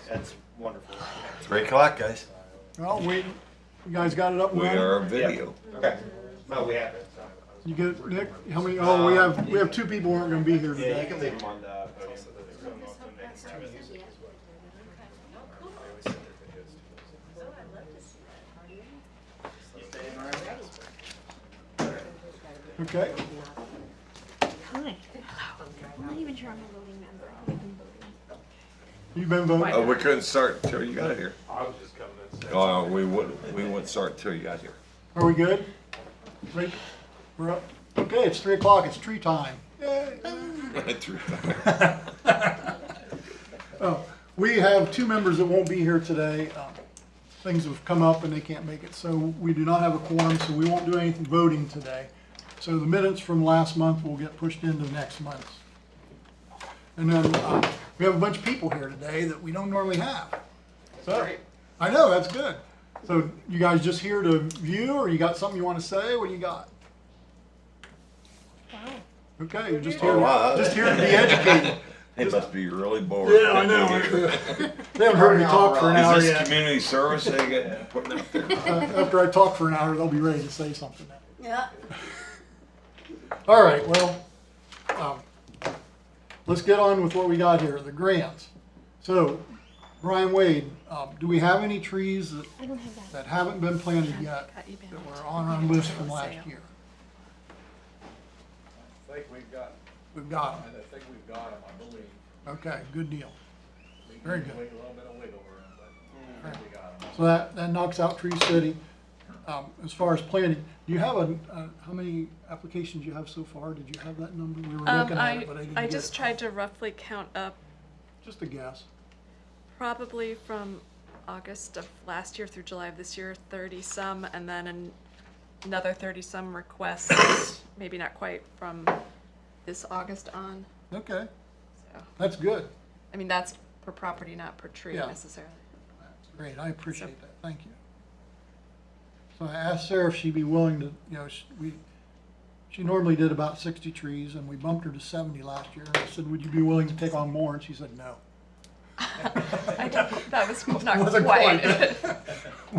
That's wonderful. 3 o'clock, guys. Well, you guys got it up and We running? are on video. Okay. No, we have it. So. You get, Nick, how many, oh, we have 2 people who aren't gonna be here Yeah, you today. can leave them on the podium. Okay, Hi. I'm not even sure I'm a voting member. I've been voting. you've been voting? Oh, we couldn't start until you got here. I was just coming in. Oh, we wouldn't start until you got here. Are we good? Right, we're up. Okay, it's 3 o'clock, it's tree time. Yay. Oh, we have 2 members that won't be here today. Things have come up and they can't make it, so we do not have a quorum, so we won't do anything voting today. So the minutes from last month will get pushed into next month. And then we have a bunch of people here today that we don't normally have. So, I know, that's good. So you guys just here to view, or you got something you want to say? What do you got? Wow. Okay, you're just Oh, here, wow. just here to be educated. They must be really bored. Yeah, I know. They haven't heard me talk for an hour Is this yet. community service they get putting out there? After I talk for an hour, they'll be ready to say something. Yeah. All right, well, let's get on with what we got here, the grants. So, Brian Wade, do we have any trees I don't have that. that haven't been planted yet Got you back. that were on our list from last year? I think we've got, We've got them. I think we've got them, I believe. Okay, good deal. Very good. A little bit of wiggle room, but I think we got them. So that knocks out Tree City. As far as planting, do you have how many applications you have so far? Did you have that number? We were looking at it, but I didn't I get just it. tried to roughly count up Just a guess. probably from August of last year through July of this year, 30 some, and then another 30 some requests, maybe not quite from this August on. Okay, So, that's good. I mean, that's per property, not per tree Yeah. necessarily. Great, I appreciate that, thank you. So I asked Sarah if she'd be willing to, she normally did about 60 trees, and we bumped her to 70 last year. And I said, would you be willing to take on more? And she said, no. That was not Wasn't quite.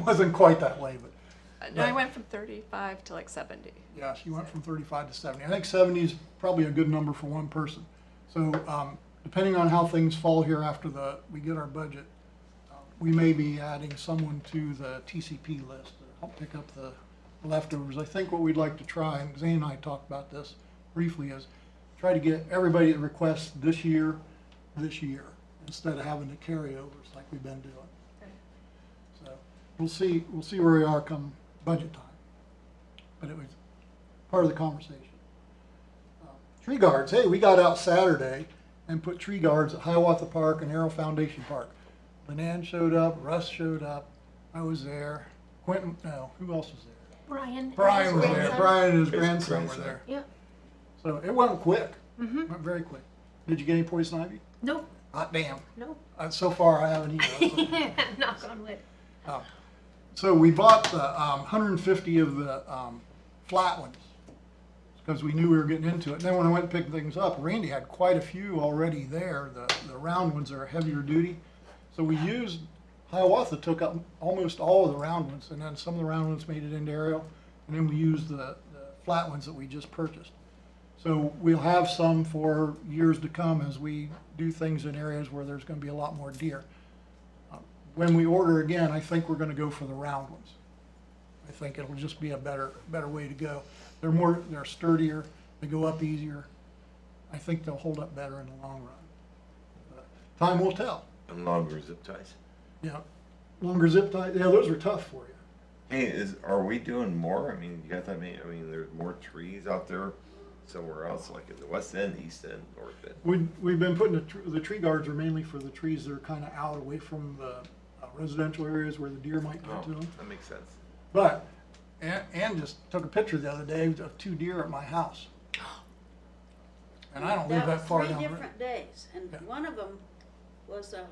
Wasn't quite that way, but No, I went from 35 to like 70. yeah, she went from 35 to 70. I think 70 is probably a good number for one person. So depending on how things fall here after we get our budget, we may be adding someone to the TCP list to help pick up the leftovers. I think what we'd like to try, and Zane and I talked about this briefly, is try to get everybody that requests this year, instead of having the carryovers like we've been doing. Okay. So we'll see where we are come budget time. But it was part of the conversation. Tree guards, hey, we got out Saturday and put tree guards at Hiawatha Park and Arrow Foundation Park. Lenan showed up, Russ showed up, I was there, Quentin, no, who else was there? Brian. Brian was there, Grandson. Brian and his His grandson were grandson. there. Yeah. So it went quick, Mm-hmm. went very quick. Did you get any poison ivy? Nope. Hot damn. Nope. So far I haven't either. Knock on wood. So we bought the 150 of the flat ones because we knew we were getting into it. And then when I went to pick things up, Randy had quite a few already there. The round ones are heavier duty. So we used, Hiawatha took up almost all of the round ones, and then some of the round ones made it into Ariel, and then we used the flat ones that we just purchased. So we'll have some for years to come as we do things in areas where there's going to be a lot more deer. When we order again, I think we're going to go for the round ones. I think it'll just be a better way to go. They're sturdier, they go up easier. I think they'll hold up better in the long run. Time will tell. And longer zip ties. Yeah, longer zip ties. Yeah, those are tough for you. Hey, are we doing more? I mean, you got that many? I mean, there's more trees out there somewhere else, like in the west end, east end, north end. We've been putting the tree guards are mainly for the trees that are kind of out away from the residential areas where the deer might get to them. That makes sense. But Ann just took a picture the other day of 2 deer at my house. And I don't live that far down the road. Three different days, and Yeah. one of them was a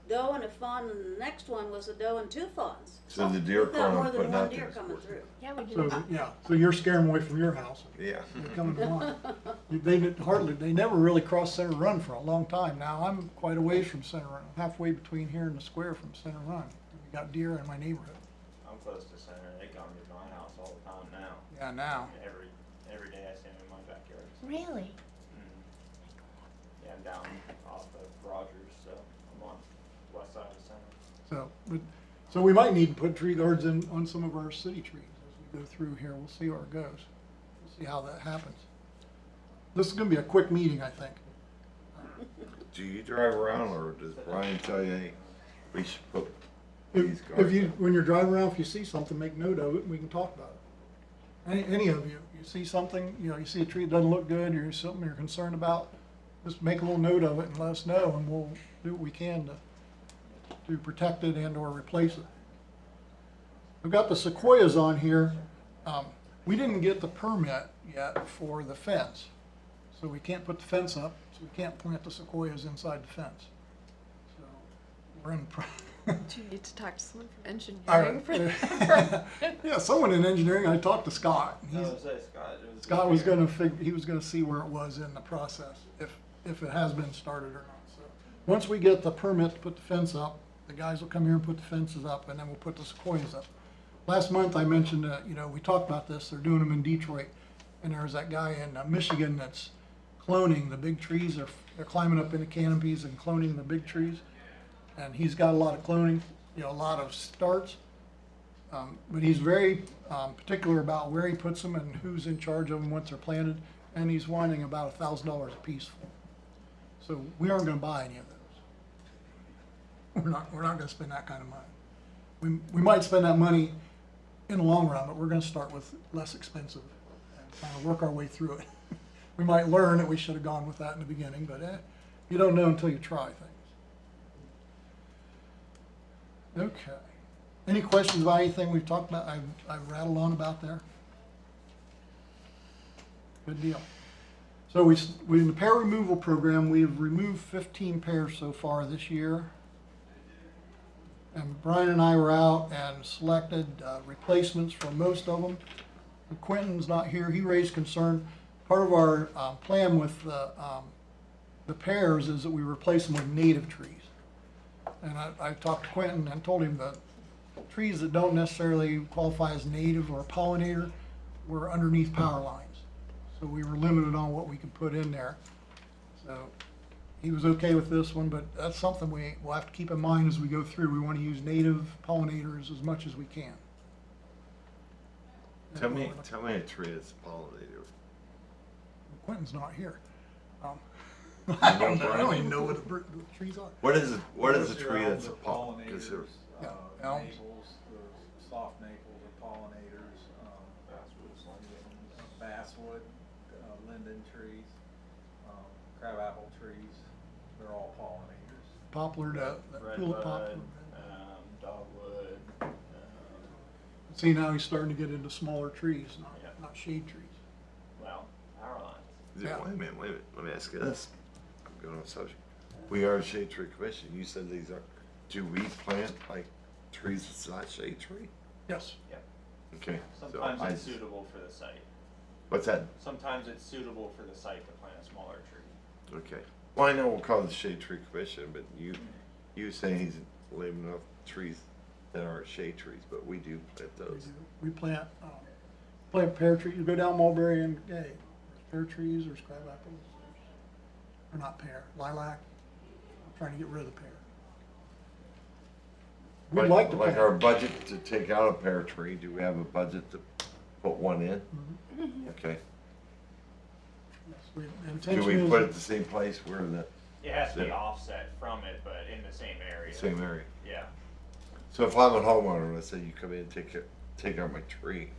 doe and a fawn, and the next one was a doe and 2 fawns. So the deer We've got calling more and than putting one out deer there is coming worth through. it. Yeah, we So, do. yeah, so you're scaring them away from your house. Yeah. They're coming to mine. They never really crossed Center Run for a long time. Now I'm quite a ways from Center Run, halfway between here and the square from Center Run. We got deer in my neighborhood. I'm close to center, they come to my house all the time now. Yeah, now. Every day I see them in my backyard. Really? Yeah, I'm down off of Rogers, so I'm on west side of center. So we might need to put tree guards in on some of our city trees as we go through here. We'll see where it goes. We'll see how that happens. This is gonna be a quick meeting, I think. Do you drive around or does Brian tell you, hey, we should put these guards If you, up? when you're driving around, if you see something, make note of it and we can talk about it. Any of you, you see something, you see a tree that doesn't look good, or something you're concerned about, just make a little note of it and let us know, and we'll do what we can to protect it and or replace it. We've got the sequoias on here. We didn't get the permit yet for the fence, so we can't put the fence up, so we can't plant the sequoias inside the fence. So we're in. Do you need to talk to someone from All engineering right. for that? Yeah, someone in engineering. I talked to Scott. And I he's, was say, Scott, it was. Scott was gonna he was gonna see where it was in the process, if it has been started or not. So, once we get the permit to put the fence up, the guys will come here and put the fences up, and then we'll put the sequoias up. Last month I mentioned, we talked about this, they're doing them in Detroit, and there's that guy in Michigan that's cloning the big trees, they're climbing up into canopies and cloning the big trees, and he's got a lot of cloning, a lot of starts. But he's very particular about where he puts them and who's in charge of them once they're planted, and he's wanting about $1,000 a piece for them. So we aren't going to buy any of those. We're not going to spend that kind of money. We might spend that money in the long run, but we're going to start with less expensive and kind of work our way through it. We might learn that we should have gone with that in the beginning, but you don't know until you try things. Okay. Any questions about anything we've talked about? I've rattled on about there. Good deal. So we in the pear removal program, we've removed 15 pears so far this year. And Brian and I were out and selected replacements for most of them. And Quentin's not here. He raised concern. Part of our plan with the pears is that we replace them with native trees. And I talked to Quentin and told him that trees that don't necessarily qualify as native or pollinator were underneath power lines. So we were limited on what we could put in there. So he was okay with this one, but that's something we'll have to keep in mind as we go through. We want to use native pollinators as much as we can. Tell me a tree that's a pollinator. Quentin's not here. I don't know. I don't Brian? even know what the trees are. What is a Your tree that's elms a are pollinator? pollinators, Yeah, elms. Maples, the soft maples are pollinators, basswood, linden trees, crabapple trees, they're all pollinators. Poplar, the tulip poplar. Redbud, dogwood, See, now he's starting to get into smaller trees, Yeah. not shade trees. well, power lines. Yeah. Wait a minute. Let me ask you this. I'm going off subject. We are a shade tree commission. You said these are, do we plant like trees that's not shade tree? Yes. Okay. so Sometimes I- it's suitable for the site. What's that? Sometimes it's suitable for the site to plant a smaller tree. Okay. Well, I know we'll call it the shade tree commission, but you say he's leaving enough trees that aren't shade trees, but we do plant those. We plant pear trees. You go down Mulberry and Gay. There's pear trees, there's crab apples, or not pear, lilac. I'm trying to get rid of the pear. We'd like to plant. our budget to take out a pear tree, do we have a budget to put one in? Mhm. Okay. Yes, the Do intention we is put it the same place where the It has to be Yeah. offset from it, but in the same area. same area? Yeah. So if I'm a homeowner, let's say you come in and take out my tree,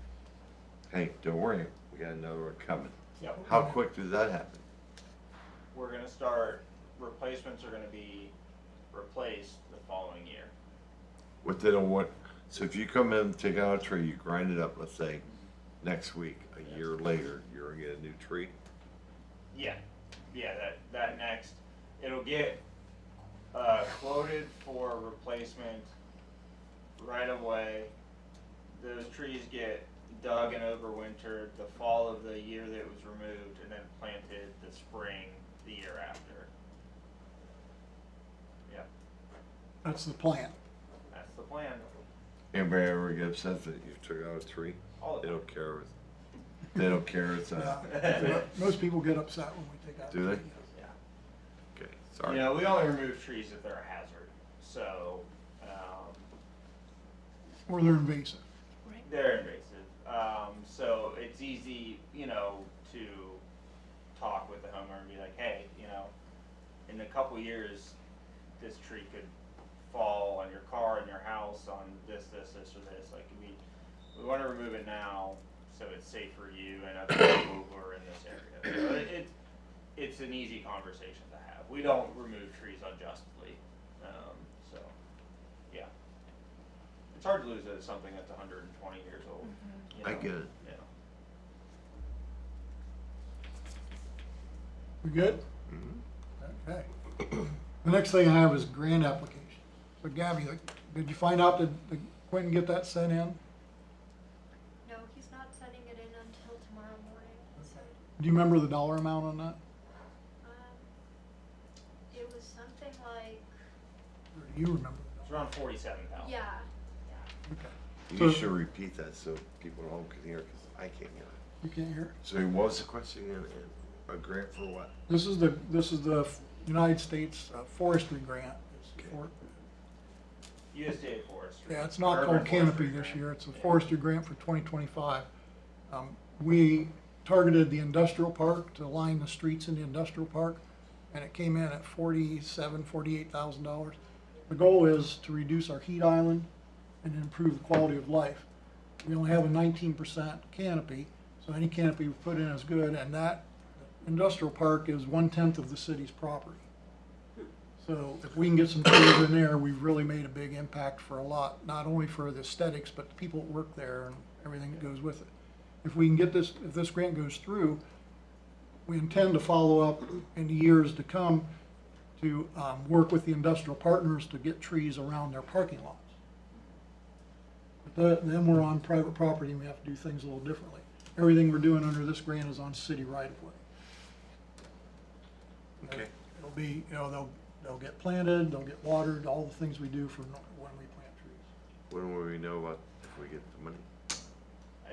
hey, don't worry, we got another one coming. Yep. How quick does that happen? We're gonna start, replacements are gonna be replaced the following year. Within what, so if you come in and take out a tree, you grind it up, let's say, next week, a year later, you're gonna get a new tree? Yeah, that next, it'll get Quoted for replacement right away. Those trees get dug and overwintered the fall of the year that it was removed, and then planted the spring the year after. Yep, That's the plan. that's the plan. Anybody ever get upset that you took out a tree? All the They time. don't care. They don't care. It's Most people get upset when we take out. Do they? trees. Yeah. okay. Sorry. You know, we only remove trees if they're a hazard, so, Or they're invasive. they're invasive. So it's easy, you know, to talk with the homeowner and be like, hey, you know, in a couple years, this tree could fall on your car, in your house, on this, or this. Like, we want to remove it now so it's safe for you and other people who are in this area. So it's an easy conversation to have. We don't remove trees unjustly. So, yeah. It's hard to lose something that's 120 years old. You know? I get it. Yeah. We good? Mhm. Okay. The next thing I have is grant application. So Gabby, did you find out that Quentin get that sent in? No, he's not sending it in until tomorrow morning, he said. Do you remember the dollar amount on that? It was something like, Or do you remember? It's around 47,000. yeah, Okay. You So- should repeat that so people at home can hear, because I can't hear it. You can't hear? So what was the question again? A grant for what? This is the United States Forestry Grant. It's Okay. for- USDA Forestry. Yeah, it's not Urban called Canopy Forestry this Grant. year, it's a Yeah. forestry grant for 2025. We targeted the industrial park to line the streets in the industrial park, and it came in at $48,000. The goal is to reduce our heat island and improve the quality of life. We only have a 19% canopy, so any canopy we put in is good, and that industrial park is 1/10 of the city's property. So if we can get some trees in there, we've really made a big impact for a lot, not only for the aesthetics, but the people that work there and everything that goes with it. If we can get this, if this grant goes through, we intend to follow up in the years to come to work with the industrial partners to get trees around their parking lots. But then we're on private property and we have to do things a little differently. Everything we're doing under this grant is on city right of way. Okay. It'll be, you know, they'll get planted, they'll get watered, all the things we do for when we plant trees. When will we know about if we get the money?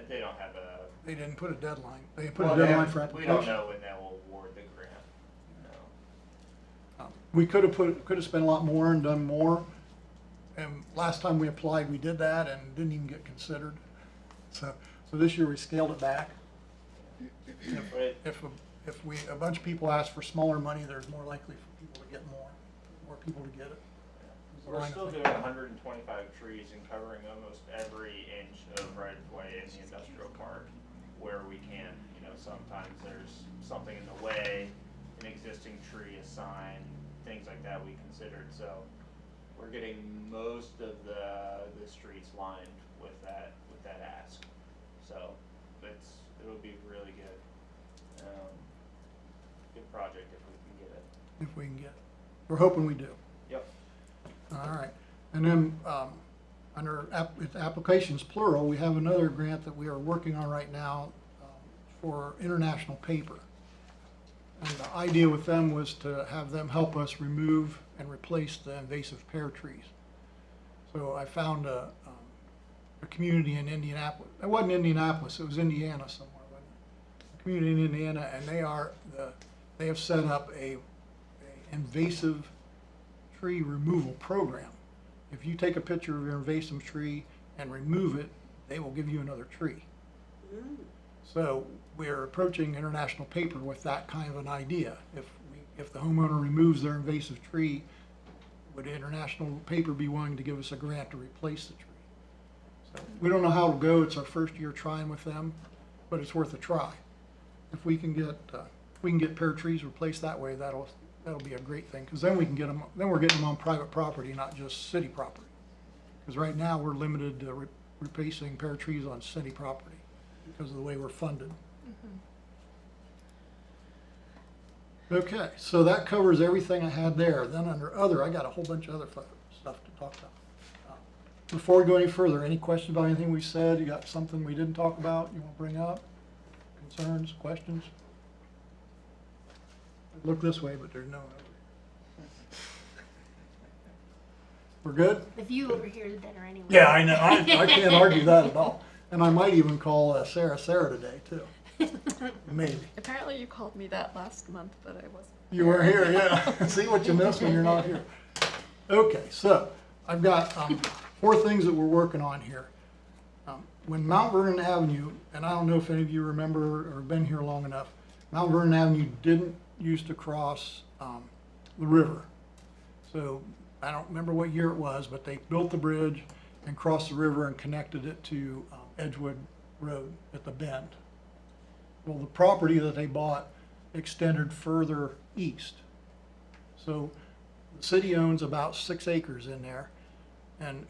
They don't have a. They didn't put a deadline. They put Well, a they deadline have- for We application. don't know when they will award the grant. No. We could have spent a lot more and done more. And last time we applied, we did that and didn't even get considered. So this year we scaled it back. But it, If a bunch of people ask for smaller money, there's more likely for people to get more people to get it. we're still doing 125 trees and covering almost every inch of right of way in the industrial park where we can. You know, sometimes there's something in the way, an existing tree, a sign, things like that we considered. So we're getting most of the streets lined with that ask. So it'll be really good. Good project if we can get it. If we can get it. We're hoping we do. Yep. All right. And then, under applications plural, we have another grant that we are working on right now for international paper. And the idea with them was to have them help us remove and replace the invasive pear trees. So I found a community in Indianapolis. It wasn't Indianapolis, it was Indiana somewhere, wasn't it? A community in Indiana, and they have set up a invasive tree removal program. If you take a picture of your invasive tree and remove it, they will give you another tree. So we're approaching international paper with that kind of an idea. If the homeowner removes their invasive tree, would international paper be willing to give us a grant to replace the tree? So we don't know how it'll go. It's our first year trying with them, but it's worth a try. If we can get pear trees replaced that way, that'll be a great thing, because then we can get them. Then we're getting them on private property, not just city property. Because right now we're limited to replacing pear trees on city property because of the way we're funded. Okay, so that covers everything I had there. Then under other, I got a whole bunch of other stuff to talk about. Before we go any further, any questions about anything we said? You got something we didn't talk about you want to bring up? Concerns, questions? I look this way, but there's no one over here. We're good? The view over here is better anyway. Yeah, I know. I can't argue that at all. And I might even call Sarah today, too. Maybe. Apparently you called me that last month, but I wasn't. You were here, yeah. See what you miss when you're not here. Okay, so I've got 4 things that we're working on here. When Mount Vernon Avenue, and I don't know if any of you remember or been here long enough, Mount Vernon Avenue didn't used to cross the river. So I don't remember what year it was, but they built the bridge and crossed the river and connected it to Edgewood Road at the bend. Well, the property that they bought extended further east. So the city owns about 6 acres in there, and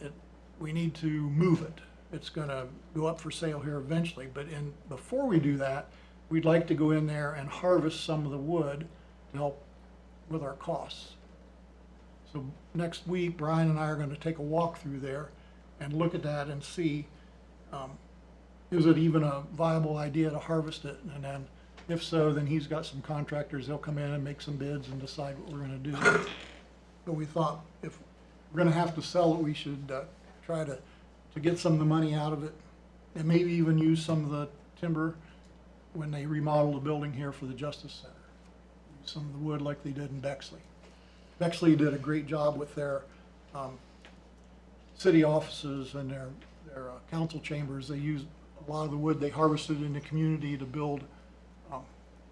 we need to move it. It's gonna go up for sale here eventually, but before we do that, we'd like to go in there and harvest some of the wood to help with our costs. So next week, Brian and I are gonna take a walk through there and look at that and see, is it even a viable idea to harvest it? And then, if so, then he's got some contractors, they'll come in and make some bids and decide what we're gonna do. But we thought if we're gonna have to sell it, we should try to get some of the money out of it, and maybe even use some of the timber when they remodel the building here for the Justice Center. Use some of the wood like they did in Bexley. Bexley did a great job with their city offices and their council chambers. They used a lot of the wood they harvested in the community to build,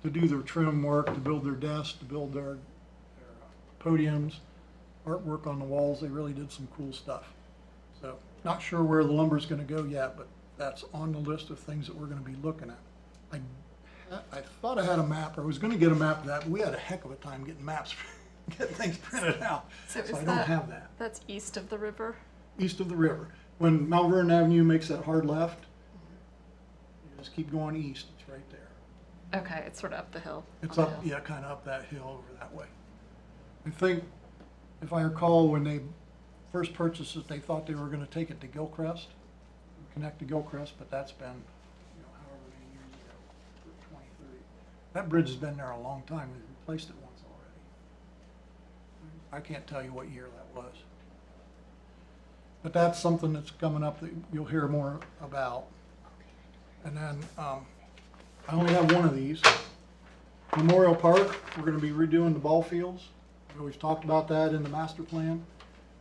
to do their trim work, to build their desks, to build their podiums, artwork on the walls. They really did some cool stuff. So not sure where the lumber's gonna go yet, but that's on the list of things that we're gonna be looking at. I thought I had a map, or I was gonna get a map of that, but we had a heck of a time getting maps, getting things printed out. So I don't have that. That's east of the river? East of the river. When Mount Vernon Avenue makes that hard left, you just keep going east, it's right there. Okay, it's sort of up the hill. It's on the up, hill. yeah, kind of up that hill over that way. I think, if I recall, when they first purchased it, they thought they were gonna take it to Gilcrest, connect to Gilcrest, but that's been, however many years ago, 20, 30. That bridge has been there a long time. We've replaced it once already. I can't tell you what year that was. But that's something that's coming up that you'll hear more about. And then, I only have one of these. Memorial Park, we're gonna be redoing the ball fields. We've talked about that in the master plan.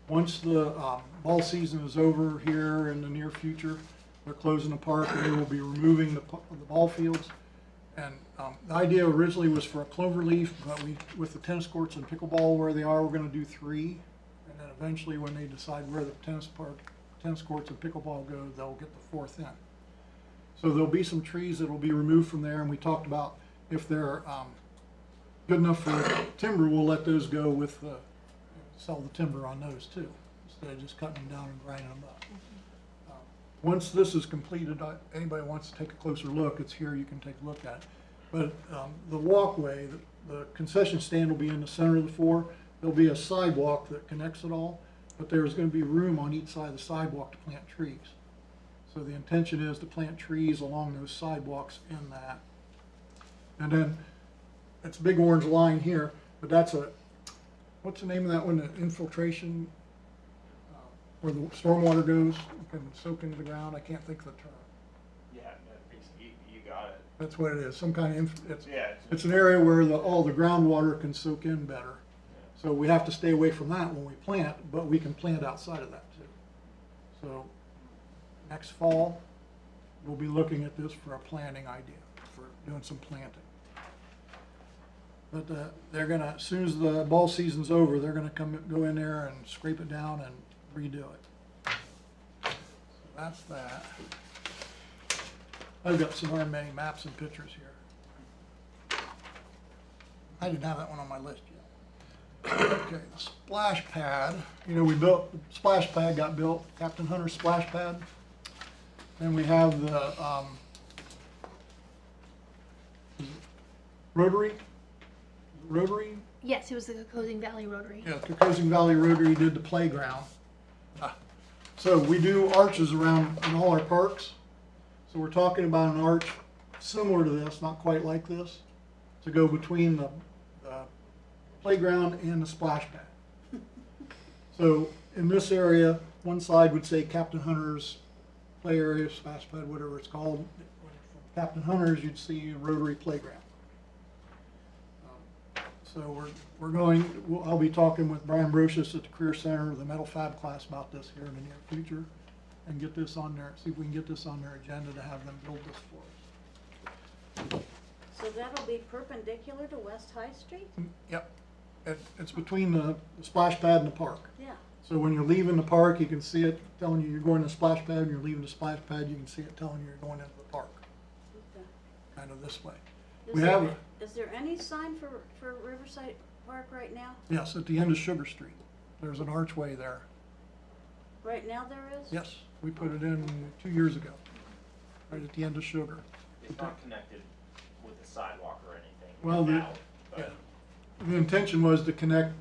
Once the ball season is over here in the near future, they're closing the park and they will be removing the ball fields. And the idea originally was for a clover leaf, but with the tennis courts and pickleball where they are, we're gonna do 3. And then eventually when they decide where the tennis courts and pickleball go, they'll get the 4th in. So there'll be some trees that will be removed from there, and we talked about if they're good enough for timber, we'll let those go with sell the timber on those too, instead of just cutting them down and grinding them up. Once this is completed, anybody wants to take a closer look, it's here, you can take a look at it. But the walkway, the concession stand will be in the center of the 4. There'll be a sidewalk that connects it all, but there's going to be room on each side of the sidewalk to plant trees. So the intention is to plant trees along those sidewalks in that. And then it's a big orange line here, but that's what's the name of that one, the infiltration, where the stormwater goes, can soak into the ground. I can't think of the term. Yeah, you got it. That's what it is, some kind of, Yeah. it's an area where all the groundwater can soak in better. So we have to stay away from that when we plant, but we can plant outside of that too. So next fall, we'll be looking at this for a planting idea, for doing some planting. But they're gonna, as soon as the ball season's over, they're gonna go in there and scrape it down and redo it. So that's that. I've got some many maps and pictures here. I didn't have that one on my list yet. Okay, the splash pad. We built, the splash pad got built, Captain Hunter's splash pad. Then we have the Rotary. Rotary? Yes, it was the Cocosing Valley Rotary. Yeah, Cocosing Valley Rotary did the playground. So we do arches around in all our parks. So we're talking about an arch similar to this, not quite like this, to go between the playground and the splash pad. So in this area, one side would say Captain Hunter's play area, splash pad, whatever it's called. From Captain Hunter's, you'd see a Rotary playground. So we're going, I'll be talking with Brian Brocious at the Career Center, the Metal Fab class about this here in the near future, and get this on there, see if we can get this on their agenda to have them build this for us. So that'll be perpendicular to West High Street? Yep, it's between the splash pad and the park. Yeah. So when you're leaving the park, you can see it telling you you're going to the splash pad, and you're leaving the splash pad, you can see it telling you you're going into the park, Okay. kind of this way. Is there any sign for Riverside Park right now? Yes, at the end of Sugar Street. There's an archway there. Right now there is? Yes, we put it in 2 years ago, right at the end of Sugar. It's not connected with a sidewalk or anything. Well, now, but yeah. The intention was to connect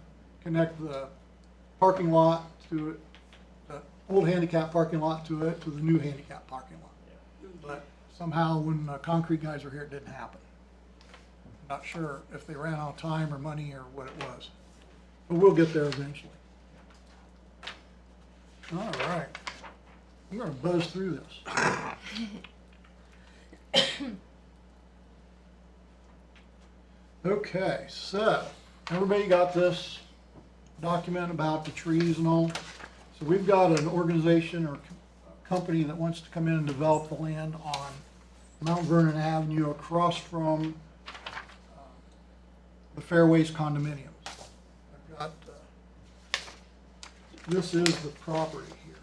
the parking lot to it, the old handicap parking lot to it, to the new handicap parking lot. yeah. But somehow when the concrete guys were here, it didn't happen. Not sure if they ran out of time or money or what it was. But we'll get there eventually. All right. I'm gonna buzz through this. Okay, so everybody got this document about the trees and all? So we've got an organization or company that wants to come in and develop the land on Mount Vernon Avenue across from the Fairways condominiums. I've got, this is the property here.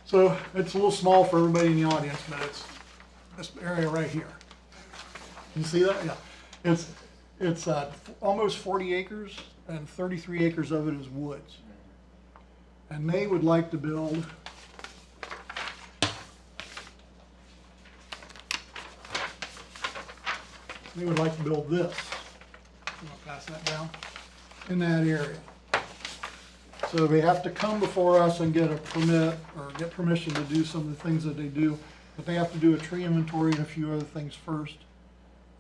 So it's a little small for everybody in the audience, but it's this area right here. You see that? Yeah. It's almost 40 acres, and 33 acres of it is woods. And they would like to build this. I'm gonna pass that down in that area. So they have to come before us and get a permit or get permission to do some of the things that they do, but they have to do a tree inventory and a few other things first.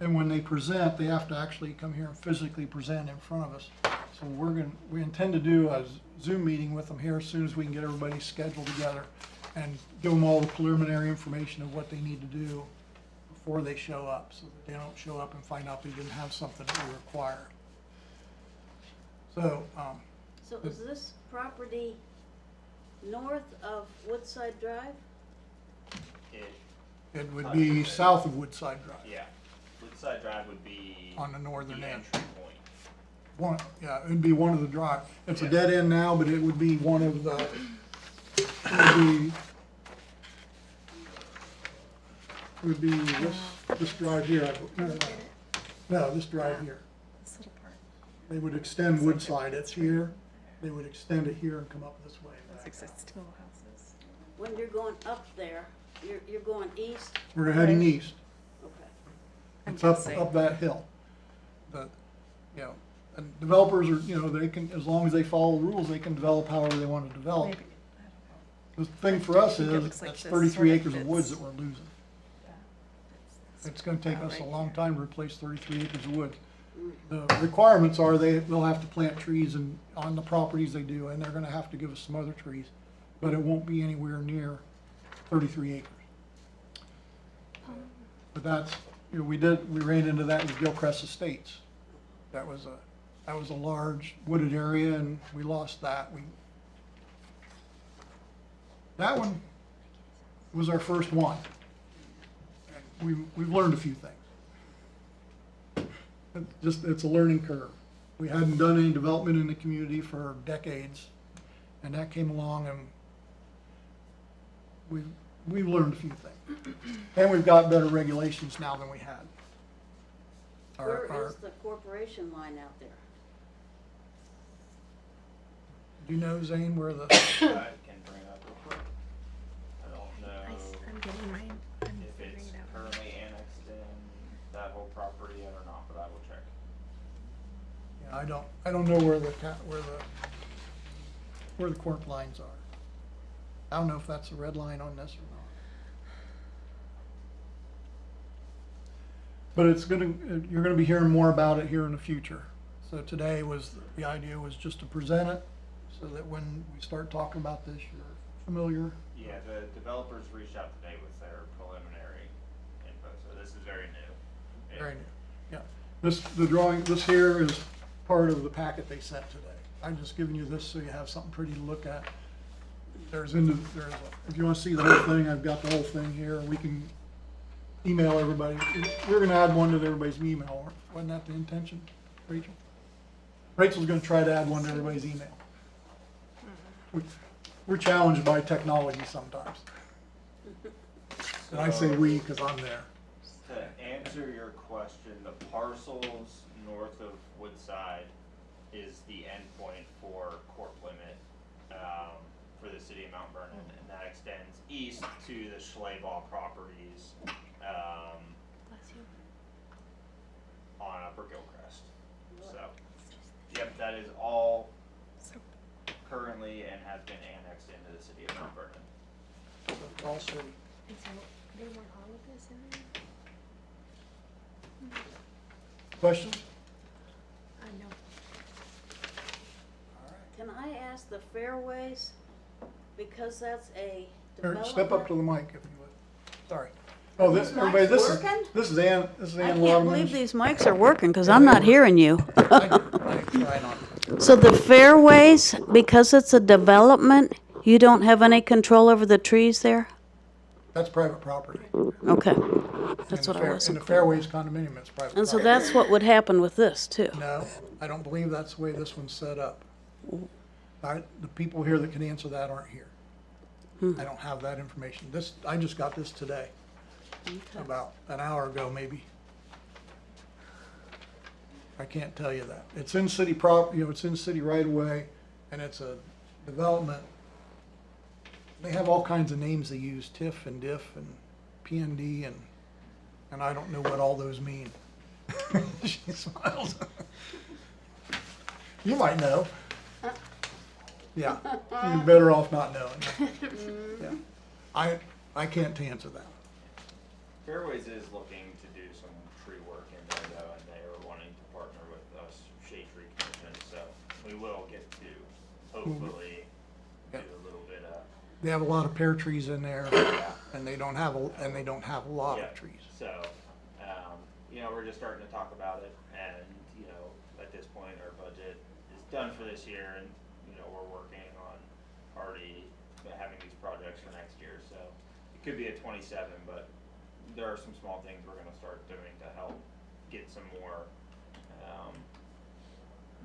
And when they present, they have to actually come here and physically present in front of us. So we intend to do a Zoom meeting with them here as soon as we can get everybody scheduled together and give them all the preliminary information of what they need to do before they show up, so that they don't show up and find out they didn't have something that we require. So, So is this property north of Woodside Drive? it would be south of Woodside Drive. Yeah, Woodside Drive would be On the northern the end. entry point. Yeah, it'd be one of the drive. It's a dead end now, but it would be one of the, it would be this drive here. No, this drive here. This little part. They would extend Woodside, it's here. They would extend it here and come up this way. Those existing little houses. When you're going up there, you're going east? We're heading right? east. Okay. I'm It's up guessing. that hill. But, you know, and developers are, you know, they can, as long as they follow the rules, they can develop however they want to develop. Maybe. The thing for us I think it is, looks like that's this 33 sort of acres of woods fits. that we're losing. Yeah. It's gonna take us a Right long here. time to replace 33 acres of wood. The requirements are they'll have to plant trees on the properties they do, and they're gonna have to give us some other trees, but it won't be anywhere near 33 acres. But that's, you know, we ran into that with Gilchrist Estates. That was a large wooded area, and we lost that. That one was our first one. And we've learned a few things. It's a learning curve. We hadn't done any development in the community for decades, and that came along, and we've learned a few things. And we've got better regulations now than we had. Where is the corporation line out there? Do you know, Zane, where the, I can bring it up real quick. I don't know I'm getting mine. I'm if figuring it's it out. currently annexed in. that whole property yet or not, but I will check. Yeah, I don't know where the cork lines are. I don't know if that's a red line on this or not. But you're gonna be hearing more about it here in the future. So today the idea was just to present it, so that when we start talking about this, you're familiar. Yeah, the developers reached out today with their preliminary info, so this is very new. Very new, yeah. This here is part of the packet they sent today. I'm just giving you this so you have something pretty to look at. If you wanna see the whole thing, I've got the whole thing here. We can email everybody. We're gonna add one to everybody's email. Wasn't that the intention, Rachel? Rachel's gonna try to add one to everybody's email. We're challenged by technology sometimes. And I say we because I'm there. To answer your question, the parcels north of Woodside is the endpoint for corp limit for the city of Mount Vernon, and that extends east to the Schleybaugh properties Bless you. on Upper Gilcrest. So, yep, that is all currently and has been annexed into the city of Mount Vernon. All city. And so they want all of this in there? Questions? I know. Can I ask the fairways, because that's a Here, development? step up to the mic if you would. Sorry. Oh, These everybody, mics this working? is Ann I can't Longman. believe these mics are working, because I'm not hearing you. I try not. So the fairways, because it's a development, you don't have any control over the trees there? That's private property. Okay, that's And what the I wasn't And the clear. Fairways condominium is private And so property. that's what would happen with this, too? No, I don't believe that's the way this one's set up. The people here that can answer that aren't here. I don't have that information. I just got this today, about an hour ago, maybe. I can't tell you that. It's in city it's in city right away, and it's a development. They have all kinds of names they use, TIF and DIF and PND, and I don't know what all those mean. She smiles. You might know. Yeah, you're better off not knowing. Yeah, I can't answer that. Fairways is looking to do some tree work in there though, and they are wanting to partner with us, Shade Tree Commission, so we will get to hopefully do a little bit of. They have a lot of pear trees in there, Yeah. and they don't have a lot Yeah, of trees. so, we're just starting to talk about it, and, at this point, our budget is done for this year, and, we're working on already having these projects for next year, so it could be a 27, but there are some small things we're gonna start doing to help get some more,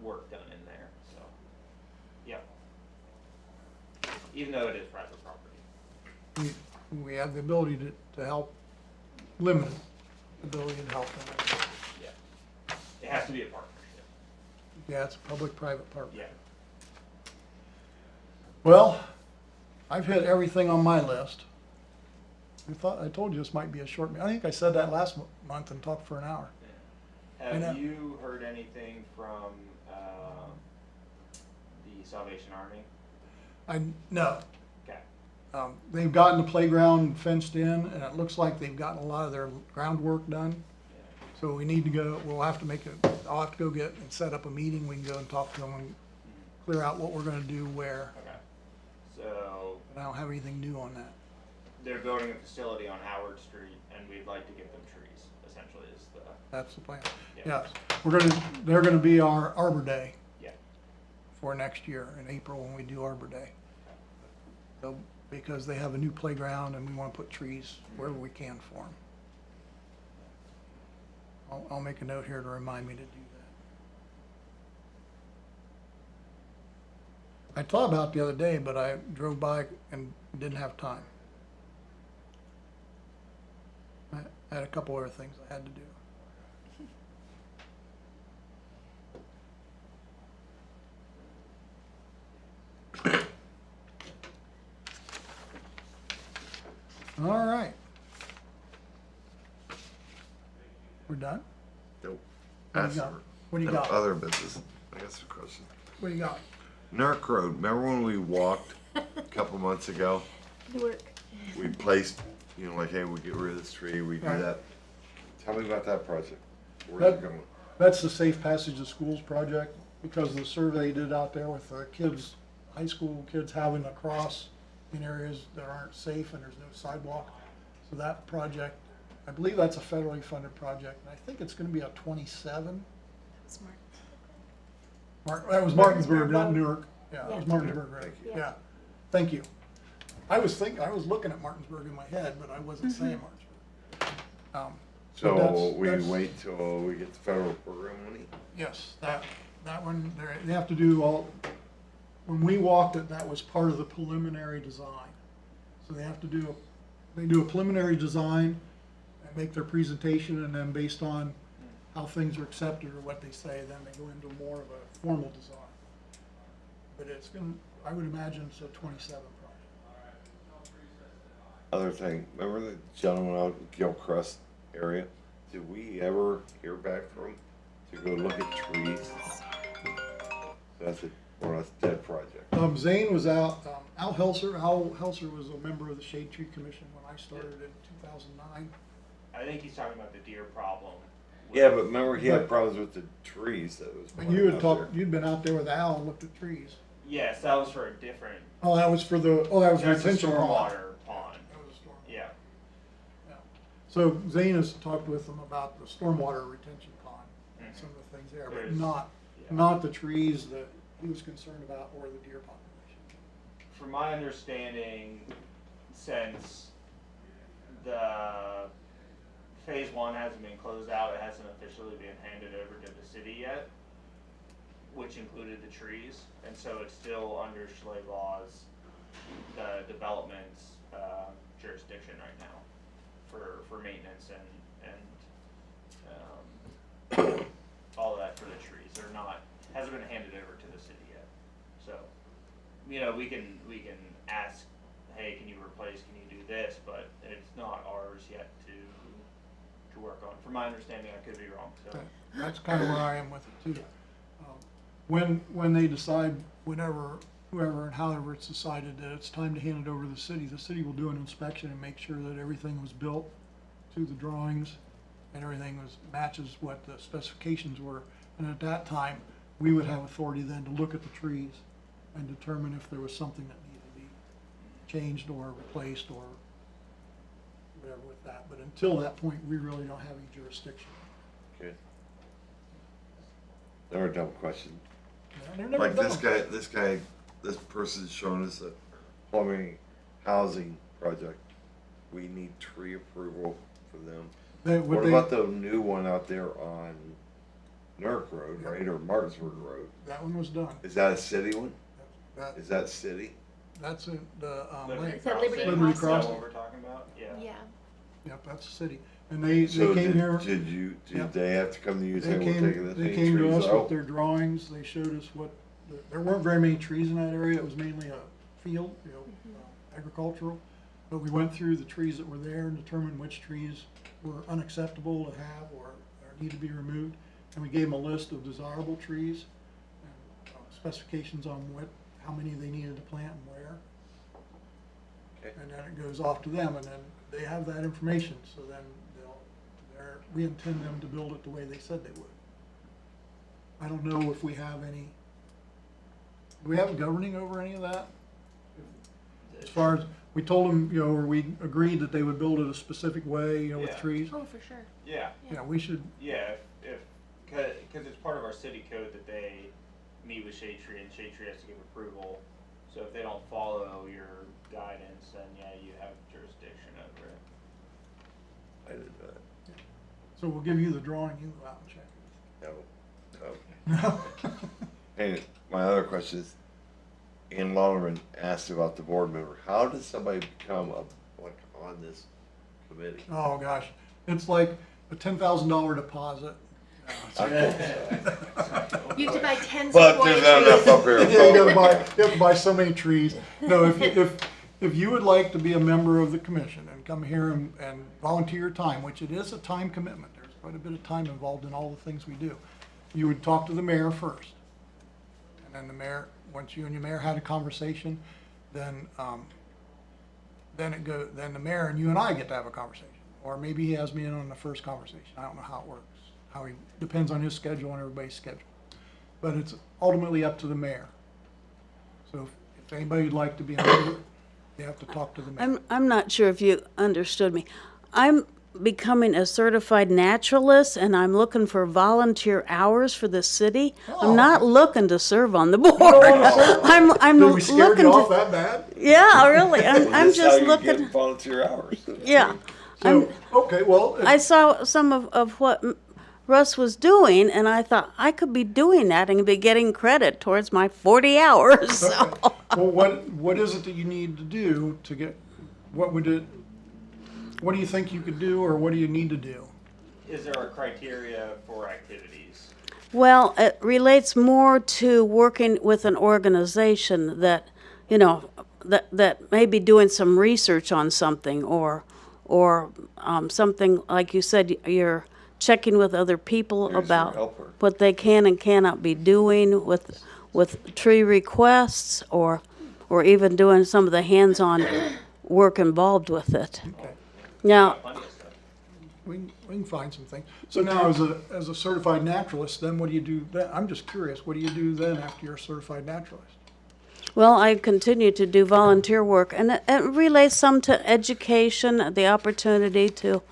work done in there, so, yeah. Even though it is private property. We have the ability to help, limited ability to help them. Yeah. It has to be a partnership. Yeah, it's a public-private partnership. Yeah. Well, I've hit everything on my list. I told you this might be a short meeting. I think I said that last month and talked for an hour. I know. Have you heard anything from the Salvation Army? No. Okay. They've gotten the playground fenced in, and it looks like they've gotten a lot of their groundwork done. Yeah. So we need to go, I'll have to go get and set up a meeting. We can go and talk to them and clear out what we're gonna do where. Okay. So But I don't have anything new on that. they're building a facility on Howard Street, and we'd like to get them trees. Essentially, is the That's the plan. Yeah. Yes, they're gonna be our Arbor Day yeah. for next year in April when we do Arbor Day. So, because they have a new playground and we wanna put trees wherever we can for them. I'll make a note here to remind me to do that. I thought about it the other day, but I drove by and didn't have time. I had a couple other things I had to do. All right. We're done? Nope. What do you That's got? What do you no, got? other business. I got some questions. What do you got? Newark Road, remember when we walked a couple months ago? Newark. We placed, you know, like, hey, we get rid of this tree, we do Right. that. Tell me about that project. Where's That- it going? That's the Safe Passage of Schools project, because of the survey did out there with the kids, high school kids having to cross in areas that aren't safe and there's no sidewalk. So that project, I believe that's a federally funded project, and I think it's gonna be a 27. Smart. That was Martinsburg, not Newark. Yeah, it was Yeah. Martinsburg, right? Thank you. Yeah, thank you. I was looking at Martinsburg in my head, but I wasn't saying Martinsburg. But So that's- wait till we get the federal program money? Yes, that one, they have to do all, when we walked it, that was part of the preliminary design. So they have to do, they do a preliminary design and make their presentation, and then based on how things are accepted or what they say, then they go into more of a formal design. But it's gonna, I would imagine it's a 27 project. Other thing, remember the gentleman out in Gilcrest area? Did we ever hear back from him to go look at trees? That's a more or less dead project. Zane was out, Al Helser was a member of the Shade Tree Commission when I started in 2009. I think he's talking about the deer problem. Yeah, but remember he had problems with the trees that was. And you had talked, you'd been out there with Al and looked at trees. Yes, that was for a different. Oh, that was for the, that was That's a retention pond. stormwater pond. That was a storm. Yeah. Yeah. So Zane has talked with them about the stormwater retention pond and some of the things there, but There's- yeah. not the trees that he was concerned about or the deer population. From my understanding, since the phase one hasn't been closed out, it hasn't officially been handed over to the city yet, which included the trees, and so it's still under Schley Law's, the development's, jurisdiction right now for maintenance and all of that for the trees. They're not, hasn't been handed over to the city yet. So, you know, we can ask, hey, can you replace, can you do this, but it's not ours yet to work on. From my understanding, I could be wrong, so. That's kind of where I am with it too. When they decide, whoever and however it's decided that it's time to hand it over to the city will do an inspection and make sure that everything was built to the drawings and everything matches what the specifications were. And at that time, we would have authority then to look at the trees and determine if there was something that needed to be changed or replaced or whatever with that. But until that point, we really don't have any jurisdiction. Okay. Another dumb question. They're never Like done. this person's showing us a plumbing housing project. We need tree approval for them. What about the new one out there on Newark Road, right, or Martinsburg Road? That one was done. Is that a city one? That, Is that city? that's in the, Liberty Is that Liberty Crossing, Liberty is that Crossing. what we're talking about? Yeah. Yeah. yep, that's the city. And they So came here, did Yep. they have to come to you and say, they we're taking came, this they many came to trees us with out? their drawings, they showed us what, there weren't very many trees in that area, it was mainly a field, agricultural. But we went through the trees that were there and determined which trees were unacceptable to have or need to be removed. And we gave them a list of desirable trees and specifications on how many they needed to plant and where. Okay. And then it goes off to them, and then they have that information, so then we intend them to build it the way they said they would. I don't know if we have any, do we have a governing over any of that? As far as, we told them, or we agreed that they would build it a specific way, with Yeah. trees. Oh, for sure. Yeah, Yeah, we should, yeah, because it's part of our city code that they meet with Shade Tree, and Shade Tree has to give approval. So if they don't follow your guidance, then yeah, you have jurisdiction over it. I didn't know that. so we'll give you the drawing, you go out and check it. No. No? And my other question is, Ann Lollerman asked about the board member. How does somebody become on this committee? Oh, gosh, it's like a $10,000 deposit. I hope so. You have to buy 10 But sequoia there's not enough trees. up here. Yeah, you have to buy so many trees. No, if you would like to be a member of the commission and come here and volunteer your time, which it is a time commitment, there's quite a bit of time involved in all the things we do. You would talk to the mayor first. And then the mayor, once you and your mayor had a conversation, then then the mayor and you and I get to have a conversation. Or maybe he has me in on the first conversation. I don't know how it works. Depends on his schedule and everybody's schedule. But it's ultimately up to the mayor. So if anybody would like to be on it, they have to talk to the mayor. I'm not sure if you understood me. I'm becoming a certified naturalist, and I'm looking for volunteer hours for the city. Oh. I'm not looking to serve on the board. wanna serve? I'm Did we scare looking you off to. that bad? Yeah, really. Well, I'm this is how just you looking. get volunteer hours. Yeah. So, okay, well, I saw some of what Russ was doing, and I thought I could be doing that and be getting credit towards my 40 hours. So. okay. Well, what is it that you need to do to get, what do you think you could do, or what do you need to do? Is there a criteria for activities? Well, it relates more to working with an organization that, that may be doing some research on something, or something, like you said, you're checking with other people Here's your about helper. what they can and cannot be doing with tree requests, or even doing some of the hands-on work involved with it. Okay. Now, Plenty of stuff. We can find some things. So now, as a certified naturalist, then what do you do then? I'm just curious, what do you do then after you're a certified naturalist? well, I continue to do volunteer work, and it relates some to education, the opportunity to,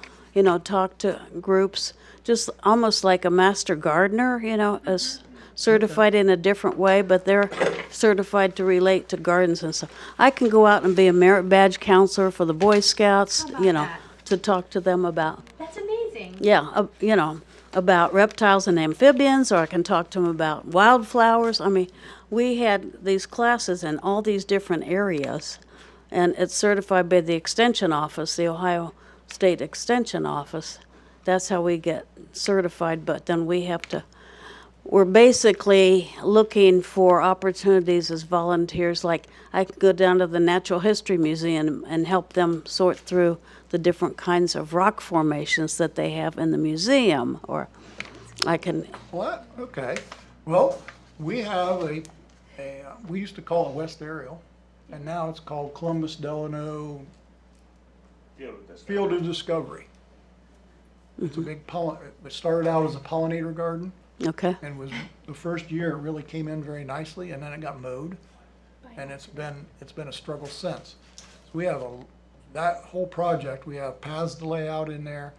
talk to groups, just almost like a master gardener, as certified in a different way, but they're certified to relate to gardens and stuff. I can go out and be a merit badge counselor for the Boy Scouts, How about that? to talk to them about, That's amazing. about reptiles and amphibians, or I can talk to them about wildflowers. I mean, we had these classes in all these different areas, and it's certified by the Extension Office, the Ohio State Extension Office. That's how we get certified, but then we're basically looking for opportunities as volunteers. Like, I could go down to the Natural History Museum and help them sort through the different kinds of rock formations that they have in the museum, or I can, What? Okay. Well, we have we used to call it West Aerial, and now it's called Columbus Delano Field of Discovery. It's a big it started out as a pollinator garden, okay, and was the first year it really came in very nicely, and then it got mowed, and it's been a struggle since. So we have that whole project. We have paths to lay out in there.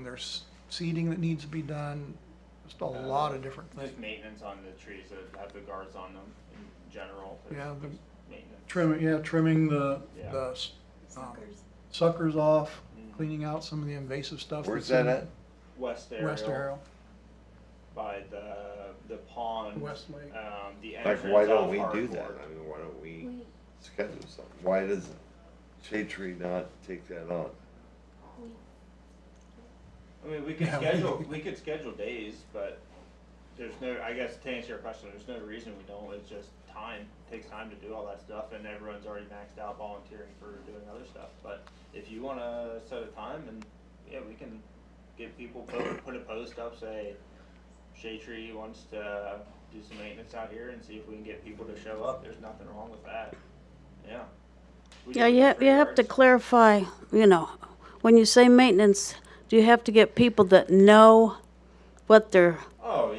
There's seeding that needs to be done. Just a lot of different things. Just maintenance on the trees that have the guards on them in general. Yeah, the maintenance. trimming the Yeah. suckers off, cleaning out some of the invasive stuff. Where's that's that in at? West Aerial. West Aerial, By the pond. West Lake. The Like, entrance why don't off we do Hartford. that? I mean, why don't we schedule something? Why does Shade Tree not take that on? I mean, we could Yeah. schedule days, but there's no, I guess to answer your question, there's no reason we don't. It's just time. It takes time to do all that stuff, and everyone's already maxed out volunteering for doing other stuff. But if you wanna set a time, and yeah, we can get people, put a post up, say, Shade Tree wants to do some maintenance out here, and see if we can get people to show up. There's nothing wrong with that. Yeah. We yeah, do you it have, for you have to yards. clarify, when you say maintenance, do you have to get people that know what the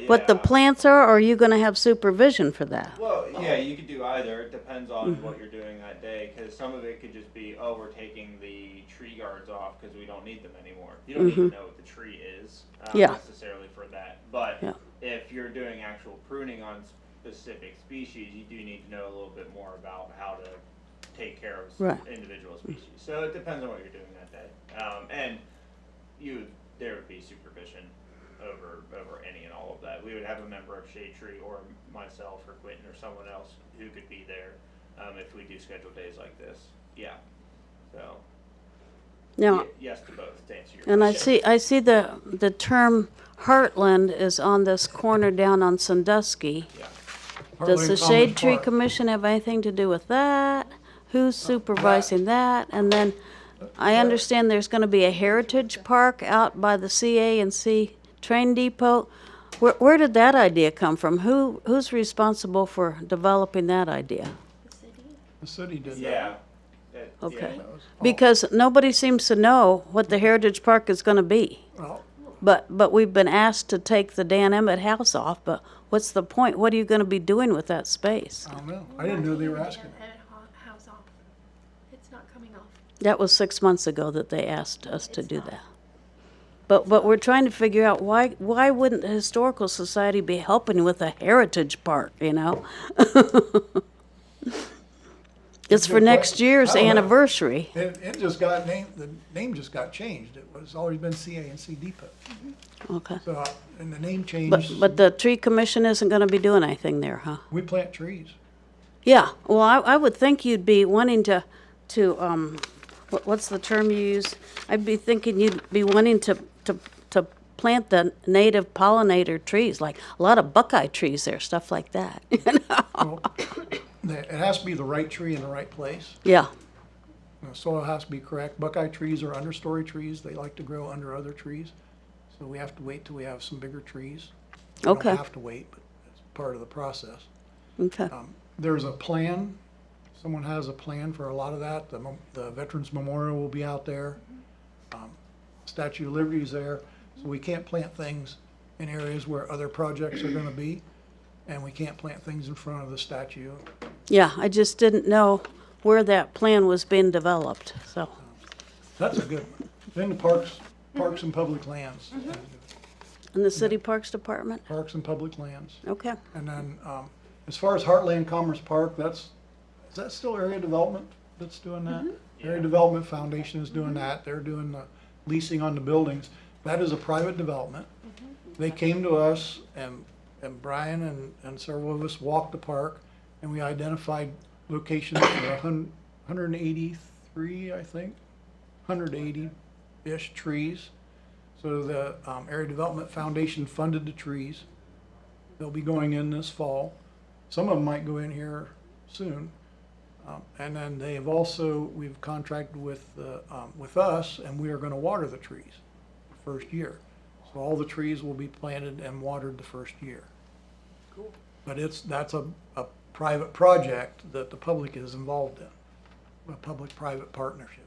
Yeah. plants are, or are you gonna have supervision for that? Well, yeah, you could do either. It depends on what you're doing that day, because some of it could just be, oh, we're taking the tree guards off because we don't need them anymore. You don't need to know what the tree is Yeah. necessarily for that. But Yeah. if you're doing actual pruning on specific species, you do need to know a little bit more about how to take care of Right. individual species. So it depends on what you're doing that day. And there would be supervision over any and all of that. We would have a member of Shade Tree, or myself, or Quentin, or someone else who could be there if we do schedule days like this. Yeah. So Now, yes to both, to answer your and question. I see the term Heartland is on this corner down on Sandusky. Yeah. Does the Heartland Shade Commons Tree Park. Commission have anything to do with that? Who's supervising that? And then I understand there's gonna be a heritage park out by the CA&C train depot. Where did that idea come from? Who's responsible for developing that idea? The city. The city did that. Yeah. Okay. That was- Because nobody seems to know what the heritage park is gonna be. Well, But we've been asked to take the Dan Emmett house off, but what's the point? What are you gonna be doing with that space? I don't know. I didn't know they were asking. House off. It's not coming off. That was 6 months ago that they asked us to do that. But we're trying to figure out why wouldn't the Historical Society be helping with a heritage park, you know? It's for next year's I don't know. anniversary. It just got named, the name just got changed. It was always been CA&C Depot. Okay. So, and the name changed. But the tree commission isn't gonna be doing anything there, huh? We plant trees. Yeah, well, I would think you'd be wanting to, what's the term you use? I'd be thinking you'd be wanting to plant the native pollinator trees, like a lot of buckeye trees there, stuff like that, you know? Well, it has to be the right tree in the right place. Yeah, The soil has to be correct. Buckeye trees are understory trees. They like to grow under other trees. So we have to wait till we have some bigger trees. We Okay. don't have to wait, but it's part of the process. okay, There's a plan. Someone has a plan for a lot of that. The Veterans Memorial will be out there. Statue of Liberty is there. So we can't plant things in areas where other projects are gonna be. And we can't plant things in front of the statue. yeah, I just didn't know where that plan was being developed, so, That's a good one. Then the parks and public lands. in the city parks department? Parks and public lands. Okay, And then, as far as Heartland Commerce Park, is that still area development that's doing that? Area Development Foundation is doing that. They're doing the leasing on the buildings. That is a private development. They came to us and Brian and several of us walked the park and we identified locations for 183, I think, 180-ish trees. So the Area Development Foundation funded the trees. They'll be going in this fall. Some of them might go in here soon. And then we've contracted with us, and we are gonna water the trees the first year. So all the trees will be planted and watered the first year. Cool. But that's a private project that the public is involved in, a public-private partnership.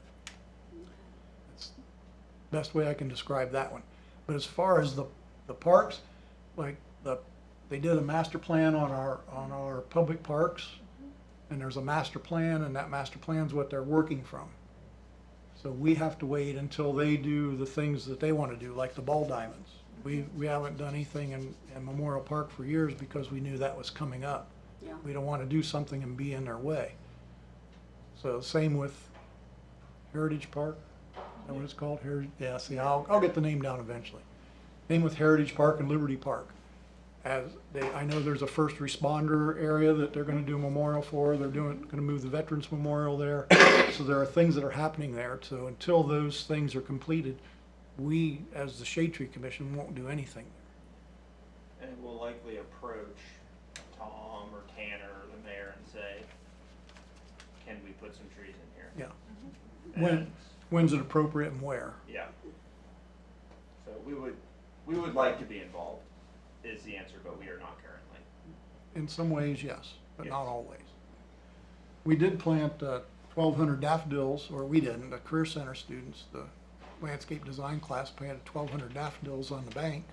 That's the best way I can describe that one. But as far as the parks, like they did a master plan on our public parks, and there's a master plan, and that master plan's what they're working from. So we have to wait until they do the things that they want to do, like the ball diamonds. We haven't done anything in Memorial Park for years because we knew that was coming up. Yeah. We don't want to do something and be in their way. So same with Heritage Park, is that what it's called? Yeah, see, I'll get the name down eventually. Same with Heritage Park and Liberty Park. I know there's a first responder area that they're gonna do a memorial for. They're gonna move the Veterans Memorial there. So there are things that are happening there. So until those things are completed, we, as the Shade Tree Commission, won't do anything. And we'll likely approach Tom or Tanner or the mayor and say, can we put some trees in here? Yeah. And, When's it appropriate and where? yeah. So we would like to be involved, is the answer, but we are not currently. In some ways, yes, but Yes. not always. We did plant 1,200 daffodils, or we didn't, the Career Center students, the landscape design class planted 1,200 daffodils on the bank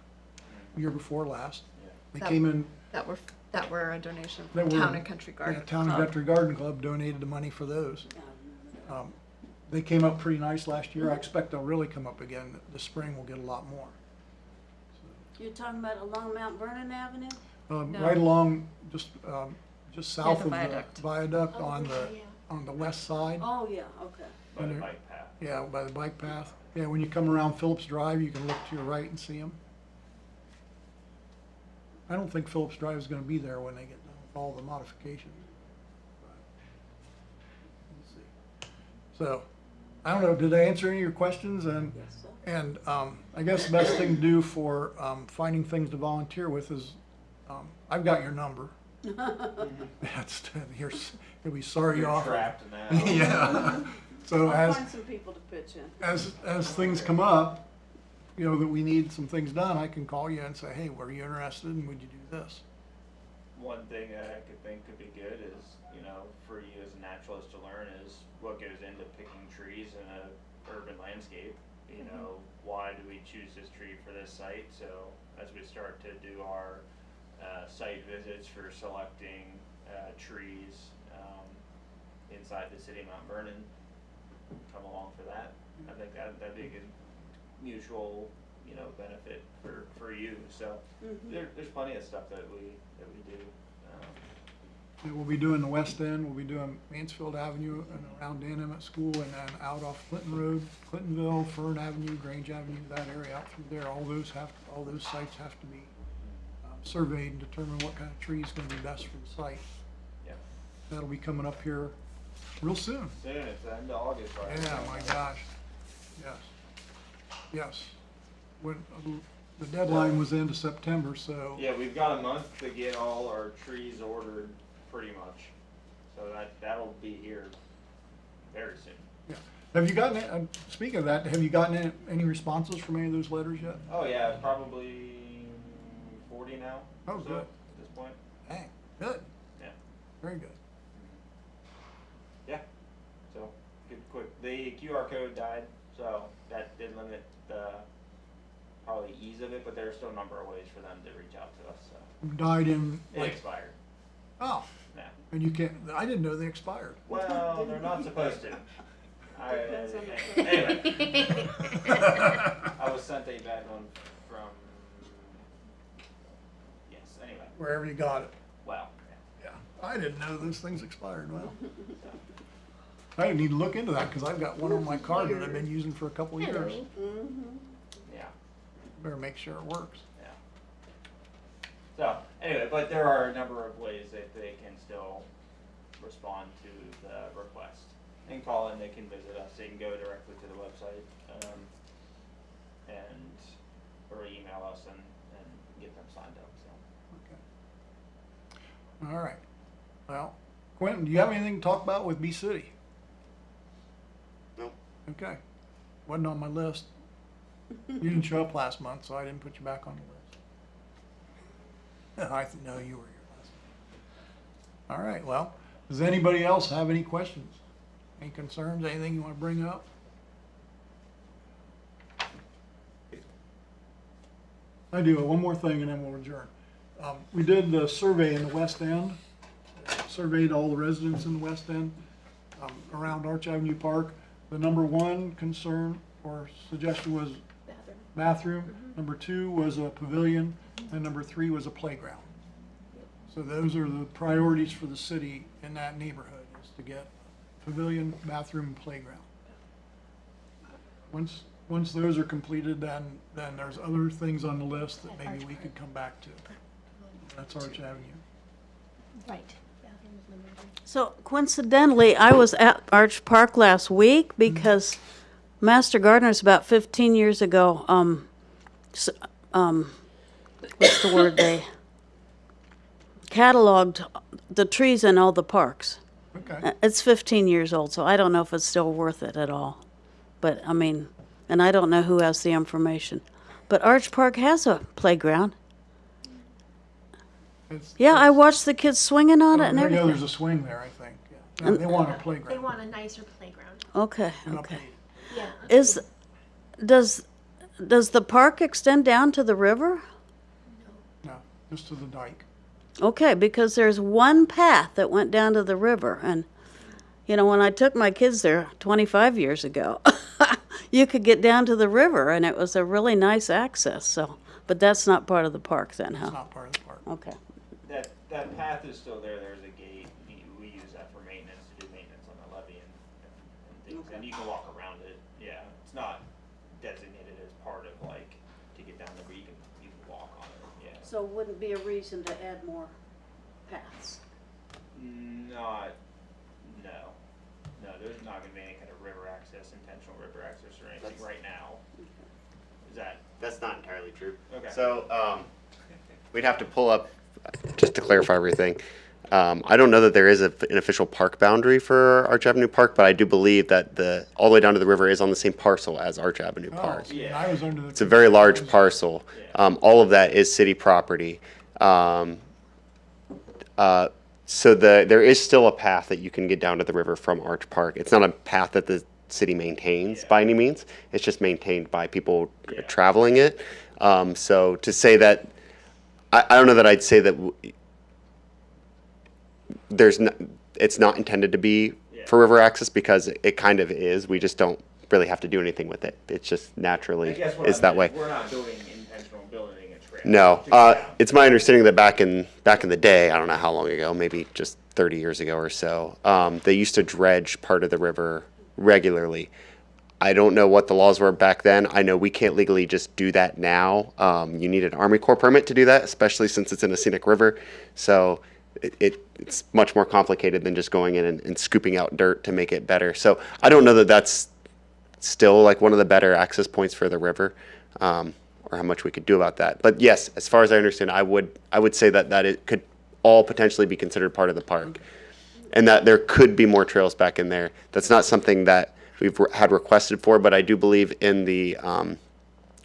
year before last. Yeah. They That- came in, that were a donation They from were- Town and Country Garden yeah, Town and Club. Country Garden Club donated the money for those. They came up pretty nice last year. I expect they'll really come up again. The spring we'll get a lot more. you're talking about along Mount Vernon Avenue? No. Right along, just south the of the viaduct. viaduct Oh, on yeah. the west side. Oh, yeah, okay. By the And bike path. Yeah, by the bike path. Yeah, when you come around Phillips Drive, you can look to your right and see them. I don't think Phillips Drive is gonna be there when they get done with all the modifications. We'll see. So, I don't know, did I answer any of your questions? And I guess the best thing to do for finding things to volunteer with is, I've got your number. You'll be sorry You're you offered. trapped in that. Yeah. So I'll as, find some people to pitch in. as things come up, you know, that we need some things done, I can call you and say, hey, were you interested and would you do this? One thing that I could think could be good is, you know, for you as a naturalist to learn is what goes into picking trees in a urban landscape. You know, why do we choose this tree for this site? So as we start to do our site visits for selecting trees inside the city of Mount Vernon, come along for that. I think that'd be a good mutual, you know, benefit for you. So there's plenty of stuff that we do. And we'll be doing the West End, we'll be doing Mansfield Avenue and around Dan Emmett School and then out off Clinton Road, Clintonville, Fern Avenue, Grange Avenue, that area out through there. All those sites have to be surveyed and determine what kind of tree is gonna be best for the site. Yeah. That'll be coming up here real soon. Soon, it's the end of August, right? Yeah, my gosh. Yes. Yes. When, the deadline was the end of September, so. Yeah, we've got a month to get all our trees ordered, pretty much. So that'll be here very soon. Yeah. Have you gotten, speaking of that, have you gotten any responses from any of those letters yet? Oh yeah, probably 40 now. Oh, or so good. At this point. Dang, good. Yeah. Very good. Yeah. So good, quick. The QR code died, so that did limit the probably ease of it, but there's still a number of ways for them to reach out to us. So Died in, it like, expired. oh, Yeah. and you can't, I didn't know they expired. Well, they're not supposed to. Depends on the Anyway, I was sent a bad one from. Yes. Anyway. Wherever you got it. Wow. Yeah. I didn't know those things expired. Well, So, I need to look into that because I've got one on my card that I've been using for a couple of years. yeah. Better make sure it works. Yeah. So anyway, but there are a number of ways that they can still respond to the request. And call in, they can visit us, they can go directly to the website, or email us and get them signed up, so. Okay. All right. Well, Quentin, do you have anything to talk about with B-City? No. Okay. Wasn't on my list. You didn't show up last month, so I didn't put you back on the list. I know you were here last month. All right, well, does anybody else have any questions? Any concerns, anything you want to bring up? I do, one more thing and then we'll adjourn. We did the survey in the West End, surveyed all the residents in the West End around Arch Avenue Park. The number one concern or suggestion was bathroom. Number two was a pavilion, and number three was a playground. So those are the priorities for the city in that neighborhood, is to get pavilion, bathroom, and playground. Once those are completed, then there's other things on the list that maybe we could come back to. That's Arch Avenue. Right. So coincidentally, I was at Arch Park last week because Master Gardeners about 15 years ago, what's the word, they cataloged the trees in all the parks. Okay. It's 15 years old, so I don't know if it's still worth it at all. But, I mean, and I don't know who has the information. But Arch Park has a playground. Yeah, I watched the kids swinging on it and Yeah, everything. there's a swing there, I think. Yeah. They want a They playground. want a nicer playground. Okay, and okay. updated. Does the park extend down to the river? No, just to the dike. Okay, because there's one path that went down to the river, and you know, when I took my kids there 25 years ago, you could get down to the river, and it was a really nice access. So, but that's not part of the park then, huh? It's not part of the park. Okay. That path is still there. There's a gate. We use that for maintenance, to do maintenance on the levee and things. Okay. And you can walk around it. Yeah, it's not designated as part of like to get down there, but you can walk on it. Yeah. So wouldn't be a reason to add more paths? No. There's not going to be any kind of river access, intentional river access or anything right now. Is that? That's not entirely true. Okay. So we'd have to pull up, just to clarify everything, I don't know that there is an official park boundary for Arch Avenue Park, but I do believe that all the way down to the river is on the same parcel as Arch Avenue Park. Oh, I was under the. It's a very large parcel. All of that is city property. So there is still a path that you can get down to the river from Arch Park. It's not a path that the city maintains by any means. It's just maintained by people traveling it. So to say that, I don't know that I'd say that it's not intended to be for river access, because it kind of is. We just don't really have to do anything with it. It's just naturally is that way. We're not doing intentional building a trail. No, it's my understanding that back in the day, I don't know how long ago, maybe just 30 years ago or so, they used to dredge part of the river regularly. I don't know what the laws were back then. I know we can't legally just do that now. You need an Army Corps permit to do that, especially since it's in a scenic river. So it's much more complicated than just going in and scooping out dirt to make it better. So I don't know that that's still like one of the better access points for the river, or how much we could do about that. But yes, as far as I understand, I would say that it could all potentially be considered part of the park, and that there could be more trails back in there. That's not something that we've had requested for, but I do believe in the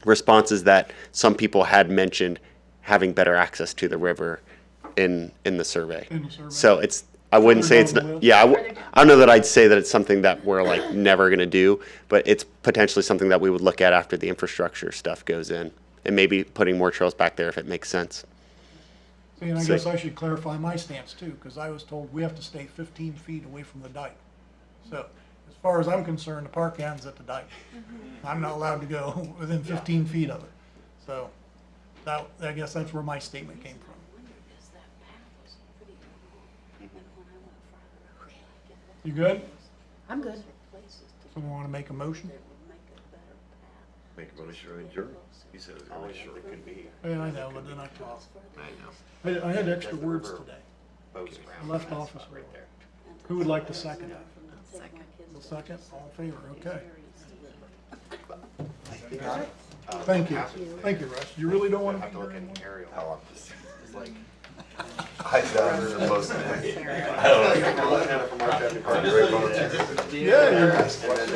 responses that some people had mentioned having better access to the river in the survey. So I wouldn't say it's not, I don't know that I'd say that it's something that we're like never gonna do, but it's potentially something that we would look at after the infrastructure stuff goes in, and maybe putting more trails back there if it makes sense. See, and I guess I should clarify my stance too, because I was told we have to stay 15 feet away from the dike. So as far as I'm concerned, the park ends at the dike. I'm not allowed to go within 15 feet of it. So I guess that's where my statement came from. You good? I'm good. Someone want to make a motion? Make a motion to adjourn. He said it was really short. It could be. Yeah, I know, but then I talked. I know. I had extra words today. Boats I around. left office Right there. Who would like to second it? Second. The second, all in favor, okay. I think Thank you. Thank you, Russ. You really don't want I have to to be look here at anymore? aerial. How long? It's like, I found it most of I it. don't know, looking at it from Arch Avenue Park. Yeah,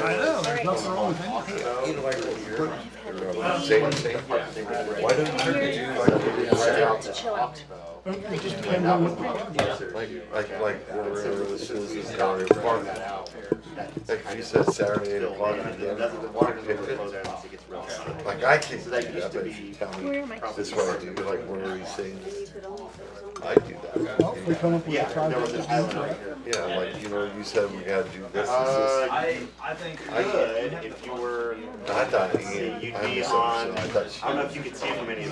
I know, there's nothing wrong with that. Why don't you do like we did right out It just depends on what like where the citizens gallery park. Like you said, Saturday 8 o'clock again. Like I can't do that, but if you tell me this is what I do, like where are you saying? I do that. Well, if we come up with a project that needs it. Yeah, like you said we gotta do this. I think I good if you were. I thought You'd be on, I don't know if you could see it from any of the